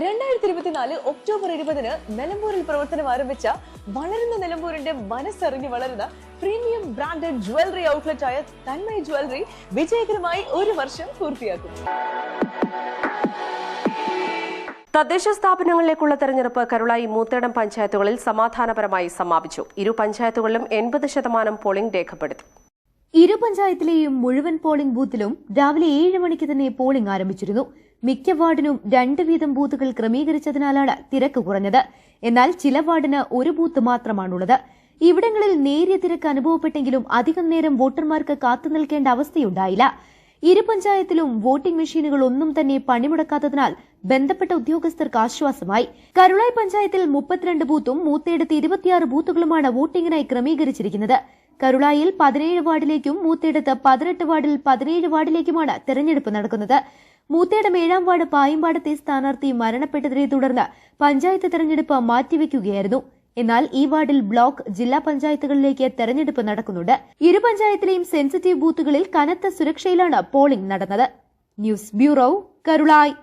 2024 October 20-ന് നിലമ്പൂരിൽ പ്രവർത്തനം ആരംഭിച്ച വളരുന്ന നിലമ്പൂരിന്റെ മനസ്സറിഞ്ഞ് വളരുന്ന പ്രീമിയം ബ്രാൻഡഡ് ജ്വല്ലറി ഔട്ട്ലെറ്റ് ആയ തന്മയ് ജ്വല്ലറി വിജയകരമായി 1 വർഷം പൂർത്തിയാക്കും. തദ്ദേശ സ്ഥാപനങ്ങളിലേക്കുള്ള തെരഞ്ഞെടുപ്പ് കരുളായി മൂത്തേടം പഞ്ചായത്തുകളിൽ സമാധാനപരമായി സമാപിച്ചു. ഇരു പഞ്ചായത്തുകളിലും 80% പോളിംഗ് രേഖപ്പെടുത്തി. ഇരു പഞ്ചായത്തിലെയും മുഴുവൻ പോളിംഗ് ബൂത്തിലും രാവിലെ 7 മണിക്ക് തന്നെ പോളിംഗ് ആരംഭിച്ചിരുന്നു. മിക്ക വാർഡിനും 2 വീതം ബൂത്തുകൾ ക്രമീകരിച്ചതിനാലാണ് തിരക്ക് കുറഞ്ഞത്. എന്നാൽ ചില വാർഡിന് 1 ബൂത്ത് മാത്രമാണുള്ളത്. ഇവിടങ്ങളിൽ നേരിയ തിരക്ക് അനുഭവപ്പെട്ടെങ്കിലും അധികം നേരം വോട്ടർമാർക്ക് കാത്തുനിൽക്കേണ്ട അവസ്ഥയുണ്ടായില്ല. ഇരു പഞ്ചായത്തിലും വോട്ടിംഗ് മെഷീനുകൾ ഒന്നും തന്നെ പണിമുടക്കാത്തതിനാൽ ബന്ധപ്പെട്ട ഉദ്യോഗസ്ഥർക്ക് ആശ്വാസമായി. കരുളായി പഞ്ചായത്തിൽ 32 ബൂത്തും മൂത്തേടത്ത് 26 ബൂത്തുകളുമാണ് വോട്ടിംഗിനായി ക്രമീകരിച്ചിരിക്കുന്നത്. കരുളായിൽ 17 വാർഡിലേക്കും മൂത്തേടത്ത് 18 വാർഡിൽ 17 വാർഡിലേക്കുമാണ് തെരഞ്ഞെടുപ്പ് നടക്കുന്നത്. മൂത്തേടം 7-ാം വാർഡ് പായമ്പാടത്തെ സ്ഥാനാർത്ഥി മരണപ്പെട്ടതിനെ തുടർന്ന് പഞ്ചായത്ത് തെരഞ്ഞെടുപ്പ് മാറ്റിവെക്കുകയായിരുന്നു. എന്നാൽ ഈ വാർഡിൽ ബ്ലോക്ക്, ജില്ലാ പഞ്ചായത്തുകളിലേക്ക് തെരഞ്ഞെടുപ്പ് നടക്കുന്നുണ്ട്. ഇരു പഞ്ചായത്തിലെയും സെൻസിറ്റീവ് ബൂത്തുകളിൽ കനത്ത സുരക്ഷയിലാണ് പോളിംഗ് നടന്നത്. News bureau, Karulai.